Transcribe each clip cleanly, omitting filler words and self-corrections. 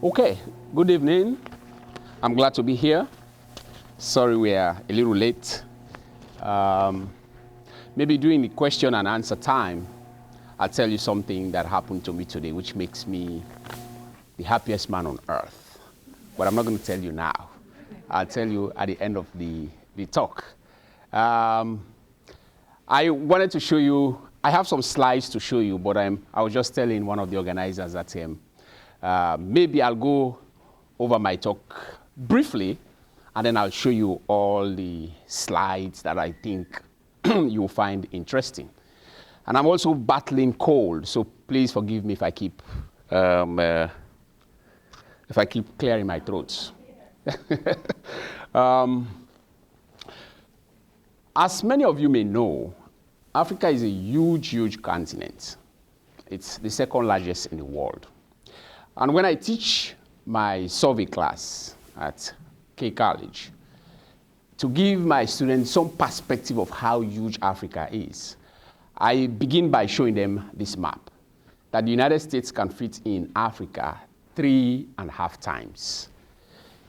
Okay, good evening. I'm glad to be here. Sorry we are a little late. Maybe during the question and answer time, I'll tell you something that happened to me today, which makes me the happiest man on earth. But I'm not going to tell you now. I'll tell you at the end of the talk. I wanted to show you, I have some slides to show you, but I was just telling one of the organizers that maybe I'll go over my talk briefly, and then I'll show you all the slides that I think you'll find interesting. And I'm also battling cold, so please forgive me if I keep clearing my throat. As many of you may know, Africa is a huge, huge continent. It's the second largest in the world. And when I teach my survey class at K College, to give my students some perspective of how huge Africa is, I begin by showing them this map, that the United States can fit in Africa 3.5 times.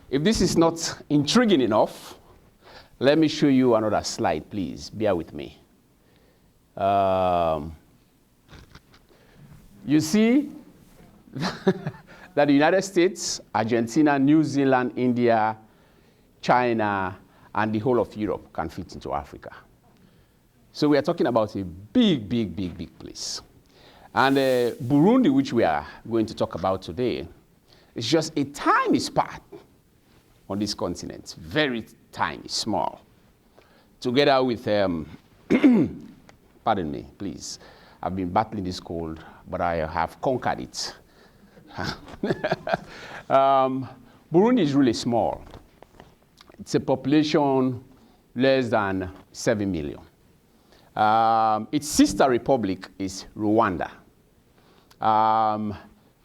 If this is not intriguing enough, let me show you another slide, please. Bear with me. You see that the United States, Argentina, New Zealand, India, China, and the whole of Europe can fit into Africa. So we are talking about a big, big, big, big place. And Burundi, which we are going to talk about today, is just a tiny spot on this continent, very tiny, small. Together with, pardon me, please. I've been battling this cold, but I have conquered it. Burundi is really small. It's a population less than 7 million. Its sister republic is Rwanda.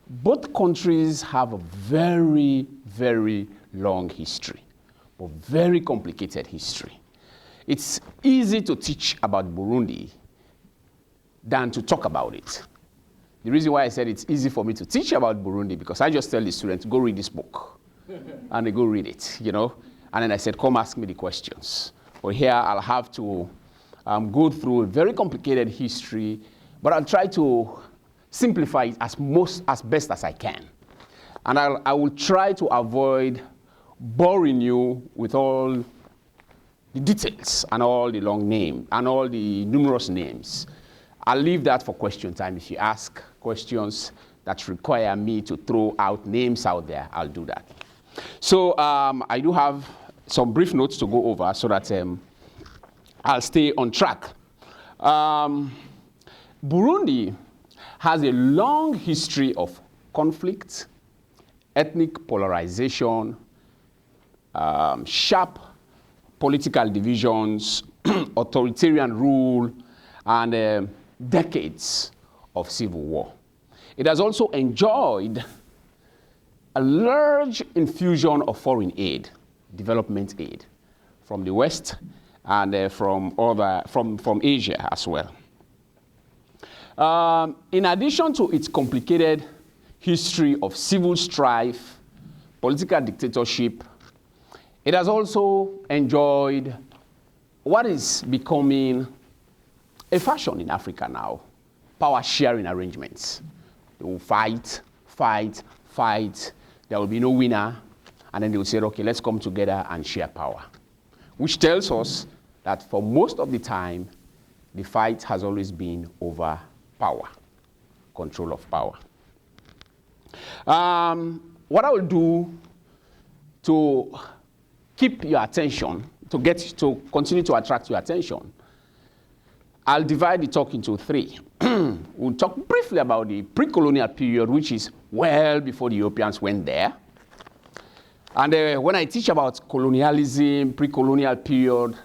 Both countries have a very, very long history, but very complicated history. It's easy to teach about Burundi than to talk about it. The reason why I said it's easy for me to teach about Burundi, because I just tell the students, go read this book. And they go read it, you know. And then I said, come ask me the questions. But here I'll have to go through a very complicated history, but I'll try to simplify it as best as I can. And I will try to avoid boring you with all the details and all the long names and all the numerous names. I'll leave that for question time. If you ask questions that require me to throw out names out there, I'll do that. So I do have some brief notes to go over so that I'll stay on track. Burundi has a long history of conflict, ethnic polarization, sharp political divisions, authoritarian rule, and decades of civil war. It has also enjoyed a large infusion of foreign aid, development aid, from the West and from Asia as well. In addition to its complicated history of civil strife, political dictatorship, it has also enjoyed what is becoming a fashion in Africa now, power sharing arrangements. They will fight, fight, fight. There will be no winner. And then they will say, okay, let's come together and share power. Which tells us that for most of the time, the fight has always been over power, control of power. What I will do to keep your attention, to continue to attract your attention, I'll divide the talk into 3. We'll talk briefly about the pre-colonial period, which is well before the Europeans went there. And when I teach about colonialism, pre-colonial period,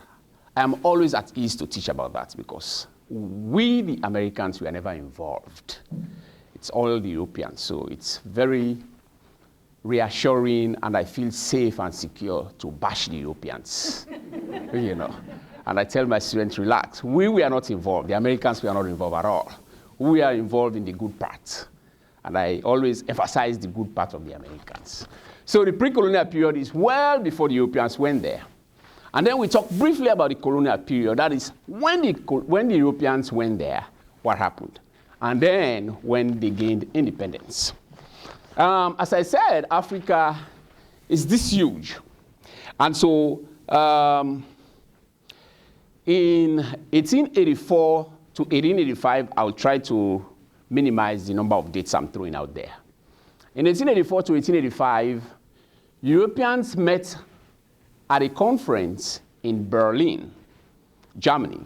I'm always at ease to teach about that because we, the Americans, were never involved. It's all the Europeans, so it's very reassuring, and I feel safe and secure to bash the Europeans, you know. And I tell my students, relax. We were not involved. The Americans were not involved at all. We are involved in the good part. And I always emphasize the good part of the Americans. So the pre-colonial period is well before the Europeans went there. And then we talk briefly about the colonial period. That is when the Europeans went there, what happened? And then when they gained independence. As I said, Africa is this huge. And so in 1884 to 1885, I'll try to minimize the number of dates I'm throwing out there. In 1884 to 1885, Europeans met at a conference in Berlin, Germany,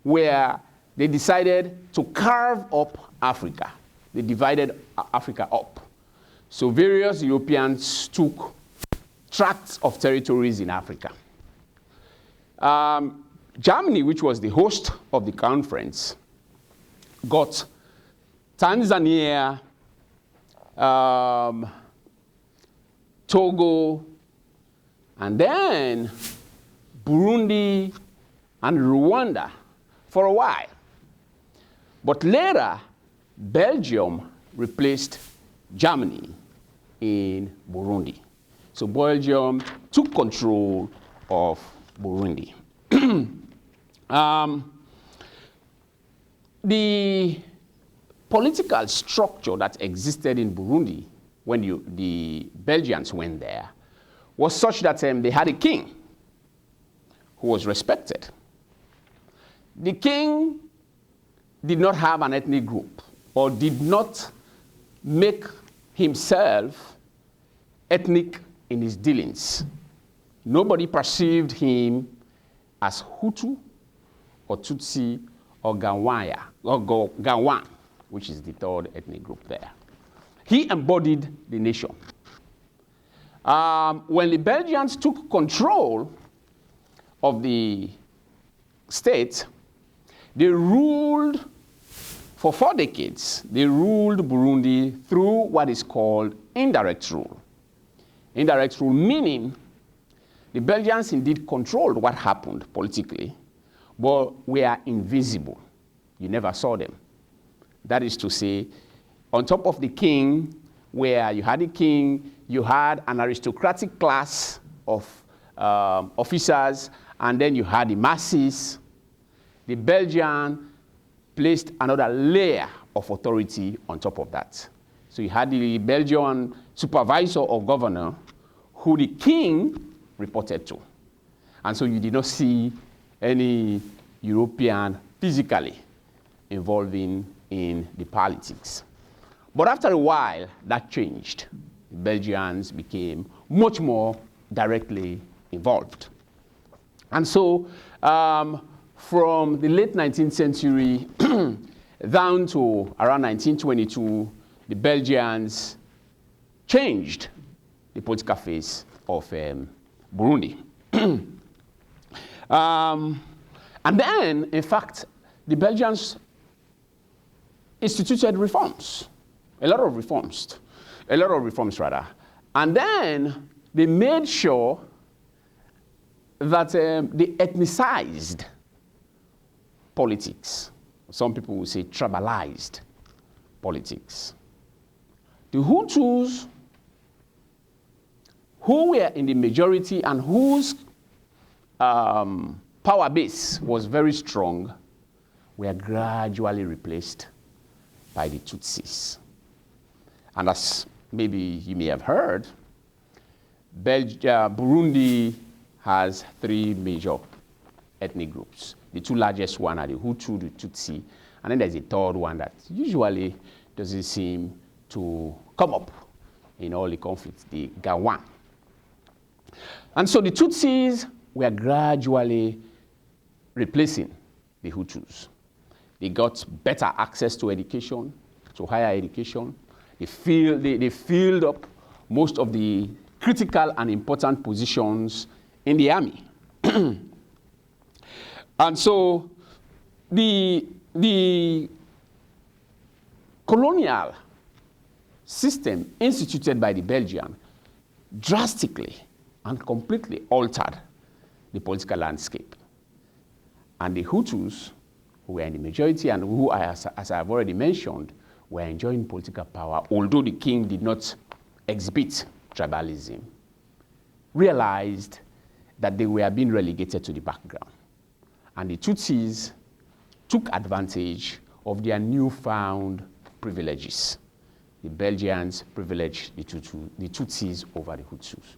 where they decided to carve up Africa. They divided Africa up. So various Europeans took tracts of territories in Africa. Germany, which was the host of the conference, got Tanzania, Togo, and then Burundi and Rwanda for a while. But later, Belgium replaced Germany in Burundi. So Belgium took control of Burundi. The political structure that existed in Burundi when the Belgians went there was such that they had a king who was respected. The king did not have an ethnic group or did not make himself ethnic in his dealings. Nobody perceived him as Hutu or Tutsi or Gawan, which is the third ethnic group there. He embodied the nation. When the Belgians took control of the state, they ruled for 4 decades. They ruled Burundi through what is called indirect rule. Indirect rule meaning the Belgians indeed controlled what happened politically, but were invisible. You never saw them. That is to say, on top of the king, where you had a king, you had an aristocratic class of officers, and then you had the masses. The Belgian placed another layer of authority on top of that. So you had the Belgian supervisor or governor who the king reported to. And so you did not see any European physically involving in the politics. But after a while, that changed. The Belgians became much more directly involved. And so from the late 19th century down to around 1922, the Belgians changed the political face of Burundi. And then, in fact, the Belgians instituted reforms, a lot of reforms rather. And then they made sure that they ethnicized politics. Some people will say tribalized politics. The Hutus, who were in the majority and whose power base was very strong, were gradually replaced by the Tutsis. And as maybe you may have heard, Burundi has 3 major ethnic groups. The 2 largest one are the Hutu, the Tutsi, and then there's a third one that usually doesn't seem to come up in all the conflicts, the Gawan. And so the Tutsis were gradually replacing the Hutus. They got better access to education, to higher education. They filled up most of the critical and important positions in the army. And so the colonial system instituted by the Belgians drastically and completely altered the political landscape. And the Hutus, who were in the majority and who, as I've already mentioned, were enjoying political power, although the king did not exhibit tribalism, realized that they were being relegated to the background. And the Tutsis took advantage of their newfound privileges. The Belgians privileged the Tutsis over the Hutus.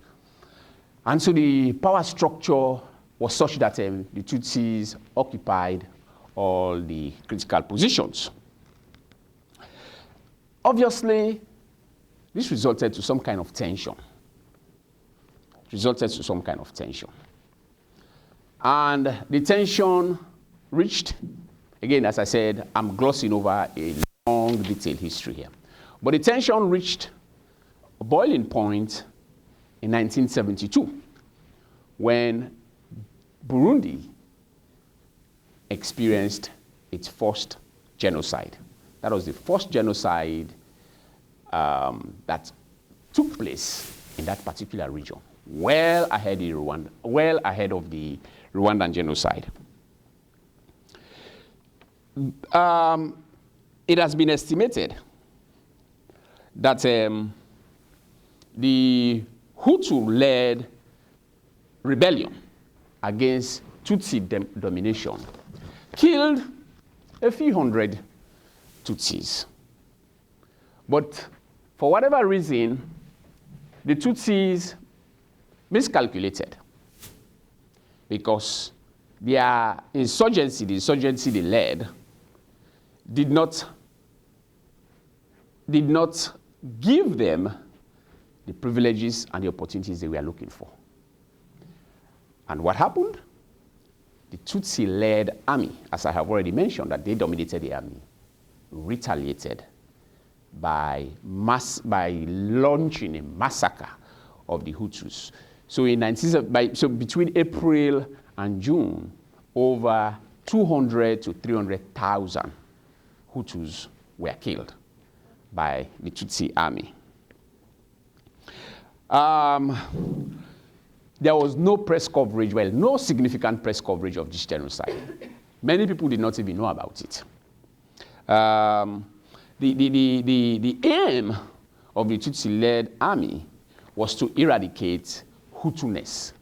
And so the power structure was such that the Tutsis occupied all the critical positions. Obviously, this resulted to some kind of tension. And the tension reached, again, as I said, I'm glossing over a long, detailed history here. But the tension reached a boiling point in 1972 when Burundi experienced its first genocide. That was the first genocide that took place in that particular region, well ahead of the Rwandan genocide. It has been estimated that the Hutu-led rebellion against Tutsi domination killed a few hundred Tutsis. But for whatever reason, the Tutsis miscalculated because their insurgency, the insurgency they led, did not give them the privileges and the opportunities they were looking for. And what happened? The Tutsi-led army, as I have already mentioned, that they dominated the army, retaliated by launching a massacre of the Hutus. So, between April and June, over 200 to 300,000 Hutus were killed by the Tutsi army. There was no press coverage, well, no significant press coverage of this genocide. Many people did not even know about it. The aim of the Tutsi-led army was to eradicate Hutuness.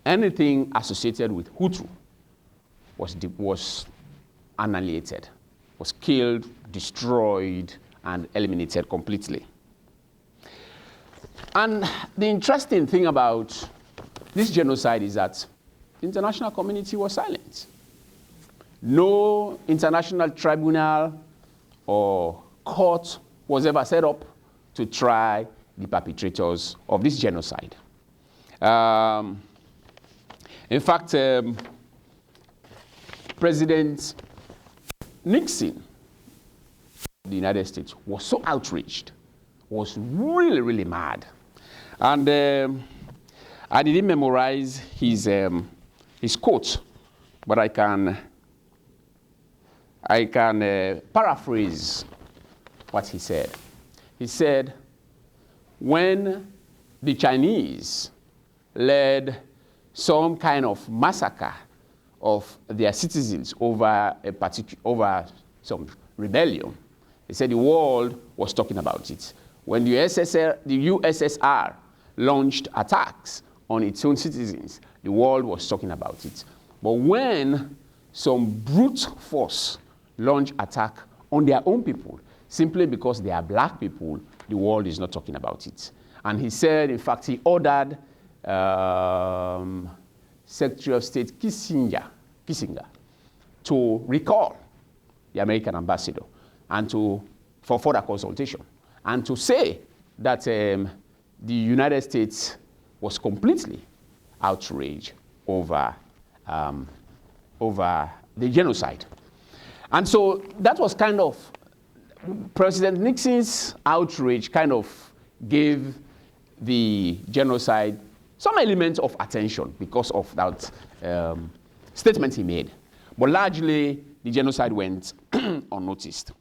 Anything associated with Hutu was annihilated, was killed, destroyed, and eliminated completely. And the interesting thing about this genocide is that the international community was silent. No international tribunal or court was ever set up to try the perpetrators of this genocide. In fact, President Nixon of the United States was so outraged, was really, really mad. And I didn't memorize his quote, but I can paraphrase what he said. He said, when the Chinese led some kind of massacre of their citizens over some rebellion, he said the world was talking about it. When the USSR launched attacks on its own citizens, the world was talking about it. But when some brute force launched attack on their own people, simply because they are black people, the world is not talking about it. And he said, in fact, he ordered Secretary of State Kissinger to recall the American ambassador and for further consultation, and to say that the United States was completely outraged over the genocide. And so that was kind of, President Nixon's outrage kind of gave the genocide some element of attention because of that statement he made. But largely, the genocide went unnoticed.